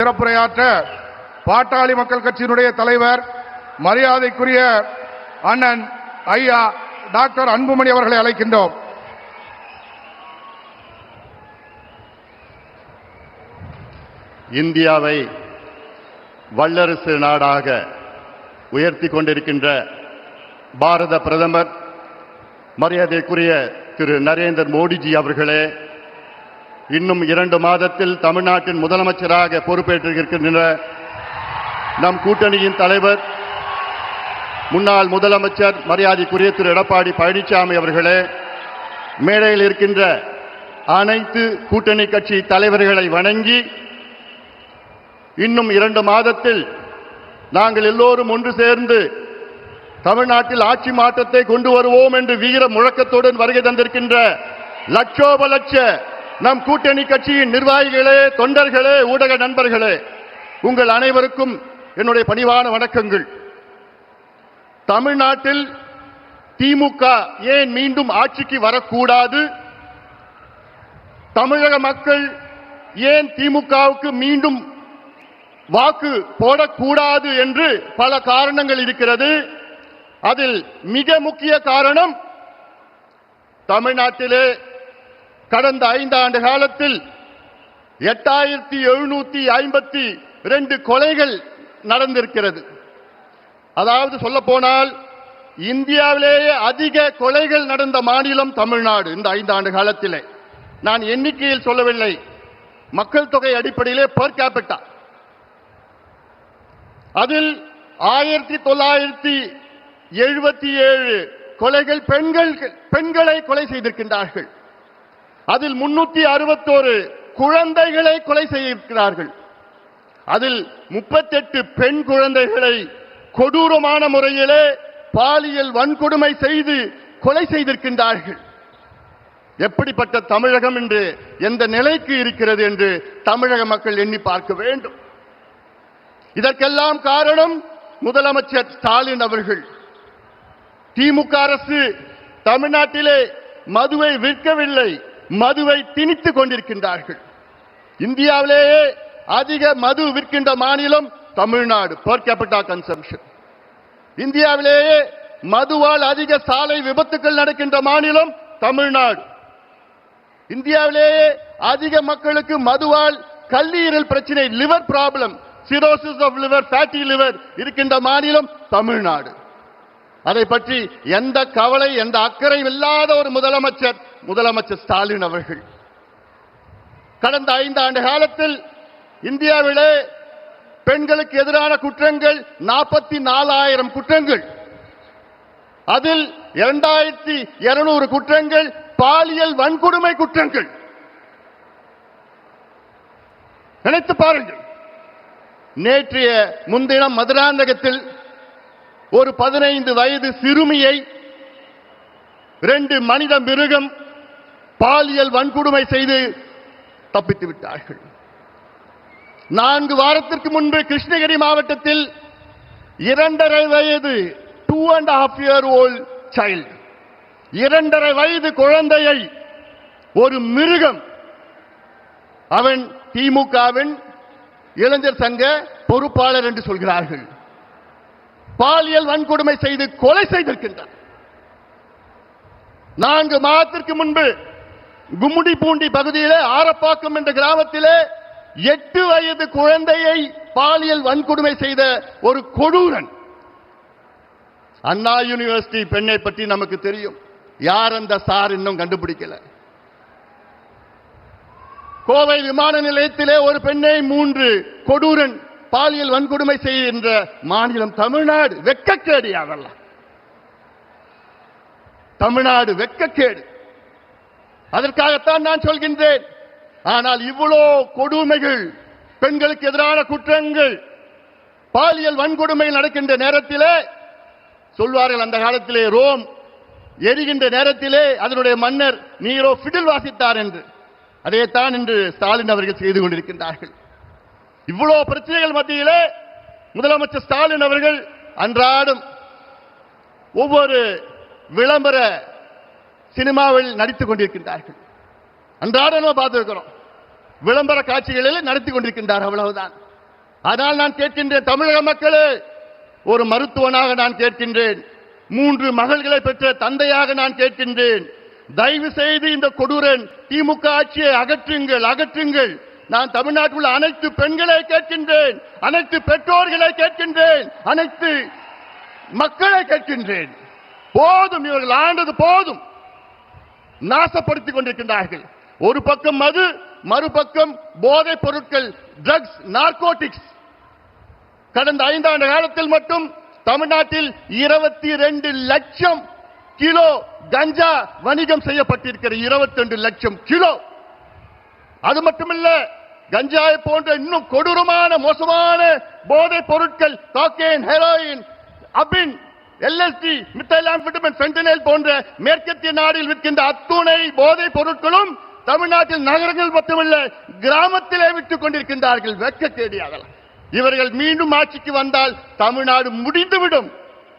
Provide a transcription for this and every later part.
சிறப்புரையாற்ற பாட்டாளி மக்கள் கட்சியினுடைய தலைவர் மரியாதைக்குரிய அண்ணன் ஐயா டாக்டர் அன்புமணி அவர்களை அழைக்கின்றோம். இந்தியாவை வல்லரசு நாடாக உயர்த்தி கொண்டிருக்கின்ற பாரத பிரதமர் மரியாதைக்குரிய திரு நரேந்திர மோடிஜி அவர்களே, இன்னும் 2 மாதத்தில் தமிழ்நாட்டின் முதலமைச்சராக பொறுப்பேற்றிருக்கின்ற நம் கூட்டணியின் தலைவர் முன்னாள் முதலமைச்சர் மரியாதைக்குரிய திரு எடப்பாடி பழனிசாமி அவர்களே, மேடையில் இருக்கின்ற அனைத்து கூட்டணி கட்சி தலைவர்களை வணங்கி இன்னும் 2 மாதத்தில் நாங்கள் எல்லோரும் ஒன்று சேர்ந்து தமிழ்நாட்டில் ஆட்சி மாற்றத்தை கொண்டு வருவோம் என்று வீர முழக்கத்துடன் வருகை தந்திருக்கின்ற லட்சோப லட்ச நம் கூட்டணி கட்சியின் நிர்வாகிகளே, தொண்டர்களே, ஊடக நண்பர்களே, உங்கள் அனைவருக்கும் என்னுடைய பணிவான வணக்கங்கள். தமிழ்நாட்டில் திமுக ஏன் மீண்டும் ஆட்சிக்கு வரக்கூடாது, தமிழக மக்கள் ஏன் திமுகவுக்கு மீண்டும் வாக்கு போடக்கூடாது என்று பல காரணங்கள் இருக்கிறது. அதில் மிக முக்கிய காரணம், தமிழ்நாட்டிலே கடந்த 5 ஆண்டு காலத்தில் 8752 கொலைகள் நடந்திருக்கிறது. அதாவது சொல்ல போனால் இந்தியாவிலேயே அதிக கொலைகள் நடந்த மாநிலம் தமிழ்நாடு. இந்த 5 ஆண்டு காலத்திலே நான் எண்ணிக்கையில் சொல்லவில்லை, மக்கள் தொகை அடிப்படையிலே பெர் கேபிட்டா. அதில் 1977 கொலைகள் பெண்களை கொலை செய்திருக்கின்றார்கள். அதில் 361 குழந்தைகளை கொலை செய்திருக்கிறார்கள். அதில் 38 பெண் குழந்தைகளை கொடூரமான முறையிலே பாலியல் வன்கொடுமை செய்து கொலை செய்திருக்கின்றார்கள். எப்படிப்பட்ட தமிழகம் என்று, எந்த நிலைக்கு இருக்கிறது என்று தமிழக மக்கள் எண்ணி பார்க்க வேண்டும். இதற்கெல்லாம் காரணம் முதலமைச்சர் ஸ்டாலின் அவர்கள். திமுக அரசு தமிழ்நாட்டிலே மதுவை விற்கவில்லை, மதுவை திணித்துக் கொண்டிருக்கின்றார்கள். இந்தியாவிலேயே அதிக மது விற்கின்ற மாநிலம் தமிழ்நாடு, பெர் கேபிட்டா கன்சம்ஷன். இந்தியாவிலேயே மதுவால் அதிக சாலை விபத்துக்கள் நடக்கின்ற மாநிலம் தமிழ்நாடு. இந்தியாவிலேயே அதிக மக்களுக்கு மதுவால் கல்லீரல் பிரச்சனை, liver problem, cirrhosis of liver, fatty liver இருக்கின்ற மாநிலம் தமிழ்நாடு. அதை பற்றி எந்த கவலை, எந்த அக்கறை இல்லாத ஒரு முதலமைச்சர் ஸ்டாலின் அவர்கள். கடந்த 5 ஆண்டு காலத்தில் இந்தியாவிலே பெண்களுக்கு எதிரான குற்றங்கள் 44,000 குற்றங்கள். அதில் 2200 குற்றங்கள் பாலியல் வன்கொடுமை குற்றங்கள். நினைத்து பாருங்கள். நேற்றைய முன்தினம் மதுராந்தகத்தில் ஒரு 15 வயது சிறுமியை 2 மனித மிருகம் பாலியல் வன்கொடுமை செய்து தப்பித்து விட்டார்கள். 4 வாரத்திற்கு முன்பு கிருஷ்ணகிரி மாவட்டத்தில் 2.5 வயது 2.5 year old child, 2.5 வயது குழந்தையை ஒரு மிருகம், அவன் திமுகவின் இளைஞர் சங்க பொறுப்பாளர் என்று சொல்கிறார்கள், பாலியல் வன்கொடுமை செய்து கொலை செய்திருக்கின்றார். 4 மாதத்திற்கு முன்பு கும்முடிப்பூண்டி பகுதியிலே ஆரப்பாக்கம் என்ற கிராமத்திலே 8 வயது குழந்தையை பாலியல் வன்கொடுமை செய்த ஒரு கொடூரன். அண்ணா யூனிவர்சிட்டி பெண்ணை பற்றி நமக்கு தெரியும். யார் அந்த சார் இன்னும் கண்டுபிடிக்கல. கோவை விமான நிலையத்திலே ஒரு பெண்ணை 3 கொடூரன் பாலியல் வன்கொடுமை செய்கின்ற மாநிலம் தமிழ்நாடு. வெட்கக்கேடு அதெல்லாம். தமிழ்நாடு வெட்கக்கேடு. அதற்காகத்தான் நான் சொல்கின்றேன். ஆனால் இவ்வளோ கொடுமைகள், பெண்களுக்கு எதிரான குற்றங்கள், பாலியல் வன்கொடுமை நடக்கின்ற நேரத்திலே சொல்வார்கள், அந்த காலத்திலே ரோம் எரிகின்ற நேரத்திலே அதனுடைய மன்னர் நீரோ பிடில் வாசித்தார் என்று. அதைத்தான் இன்று ஸ்டாலின் அவர்கள் செய்து கொண்டிருக்கின்றார்கள். இவ்வளவு பிரச்சனைகள் மத்தியிலே முதலமைச்சர் ஸ்டாலின் அவர்கள் அன்றாடம் ஒவ்வொரு விளம்பர சினிமாவில் நடித்துக் கொண்டிருக்கின்றார்கள். அன்றாடம் பார்த்திருக்கிறோம். விளம்பர காட்சிகளில் நடத்தி கொண்டிருக்கின்றார். அவ்வளவுதான். அதனால் நான் கேட்கின்றேன், தமிழக மக்களே, ஒரு மருத்துவனாக நான் கேட்கின்றேன், 3 மகள்களை பெற்ற தந்தையாக நான் கேட்கின்றேன், தயவு செய்து இந்த கொடூரன் திமுக ஆட்சியை அகற்றுங்கள், அகற்றுங்கள். நான் தமிழ்நாட்டில் உள்ள அனைத்து பெண்களை கேட்கின்றேன், அனைத்து பெற்றோர்களை கேட்கின்றேன், அனைத்து மக்களை கேட்கின்றேன். போதும், இவர்கள் ஆண்டது போதும். நாசப்படுத்திக் கொண்டிருக்கின்றார்கள். ஒரு பக்கம் மது, மறுபக்கம் போதைப் பொருட்கள், ட்ரக்ஸ், நார்கோட்டிக்ஸ். கடந்த 5 ஆண்டு காலத்தில் மட்டும் தமிழ்நாட்டில் 22 லட்சம் கிலோ கஞ்சா வணிகம் செய்யப்பட்டிருக்கிறது. 22 லட்சம் கிலோ. அது மட்டுமல்ல, கஞ்சாவை போன்ற இன்னும் கொடூரமான மோசமான போதைப் பொருட்கள், காக்கேன், ஹெரோயின், அபின், எல்எஸ்டி, மித்தைலாம்பிட்டமின், ஃபென்டனைல் போன்ற மேற்கத்திய நாடுகளில் விற்கின்ற அத்துணை போதைப் பொருட்களும் தமிழ்நாட்டில் நகரங்கள் மட்டுமல்ல கிராமத்திலே விட்டுக் கொண்டிருக்கின்றார்கள். வெட்கக்கேடியாகலாம். இவர்கள் மீண்டும் ஆட்சிக்கு வந்தால் தமிழ்நாடு முடிந்துவிடும்.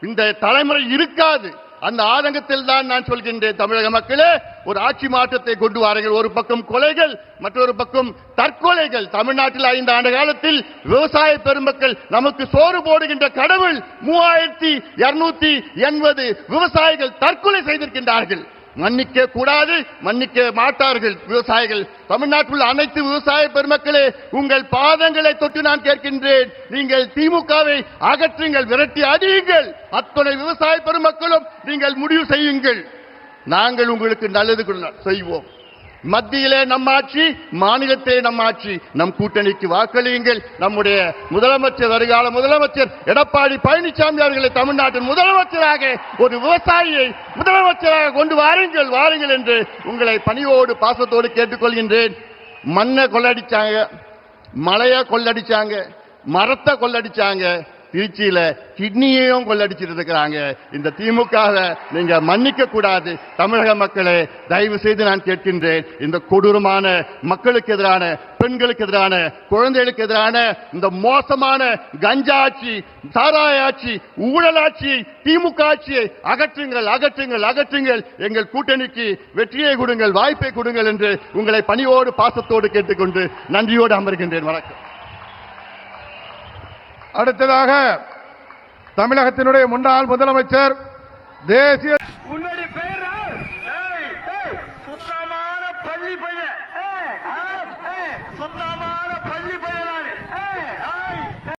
இந்த தலைமுறை இருக்காது. அந்த ஆதங்கத்தில் தான் நான் சொல்கின்றேன், தமிழக மக்களே, ஒரு ஆட்சி மாற்றத்தை கொண்டு வாருங்கள். ஒரு பக்கம் கொலைகள், மற்றொரு பக்கம் தற்கொலைகள். தமிழ்நாட்டில் 5 ஆண்டு காலத்தில் விவசாய பெருமக்கள் நமக்கு சோறு போடுகின்ற கடவுள் 3280 விவசாயிகள் தற்கொலை செய்திருக்கின்றார்கள். மன்னிக்க கூடாது, மன்னிக்க மாட்டார்கள் விவசாயிகள். தமிழ்நாட்டில் உள்ள அனைத்து விவசாய பெருமக்களே, உங்கள் பாதங்களை தொட்டு நான் கேட்கின்றேன், நீங்கள் திமுகவை அகற்றுங்கள், விரட்டி அடியுங்கள். அத்தனை விவசாய பெருமக்களும் நீங்கள் முடிவு செய்யுங்கள். நாங்கள் உங்களுக்கு நல்லது செய்வோம். மத்தியிலே நம் ஆட்சி, மாநிலத்திலே நம் ஆட்சி. நம் கூட்டணிக்கு வாக்களியுங்கள். நம்முடைய முதலமைச்சர், வருகால முதலமைச்சர் எடப்பாடி பழனிசாமி அவர்களை தமிழ்நாட்டின் முதலமைச்சராக, ஒரு விவசாயியை முதலமைச்சராக கொண்டு வாருங்கள், வாருங்கள் என்று உங்களை பணியோடு பாசத்தோடு கேட்டுக்கொள்கின்றேன். மண்ணை கொள்ளடிச்சாங்க, மலையை கொள்ளடிச்சாங்க, மரத்தை கொள்ளடிச்சாங்க, திருச்சியில கிட்னியையும் கொள்ளடிச்சிட்டு இருக்கிறாங்க. இந்த திமுக நீங்க மன்னிக்க கூடாது. தமிழக மக்களே, தயவு செய்து நான் கேட்கின்றேன், இந்த கொடூரமான மக்களுக்கு எதிரான, பெண்களுக்கு எதிரான, குழந்தைகளுக்கு எதிரான இந்த மோசமான கஞ்சா ஆட்சி, சாராய ஆட்சி, ஊழல் ஆட்சியை, திமுக ஆட்சியை அகற்றுங்கள், அகற்றுங்கள், அகற்றுங்கள். எங்கள் கூட்டணிக்கு வெற்றியை கொடுங்கள், வாய்ப்பை கொடுங்கள் என்று உங்களை பணியோடு பாசத்தோடு கேட்டுக்கொண்டு நன்றியோடு அமர்கின்றேன். வணக்கம். அடுத்ததாக தமிழகத்தினுடைய முன்னாள் முதலமைச்சர், தேசிய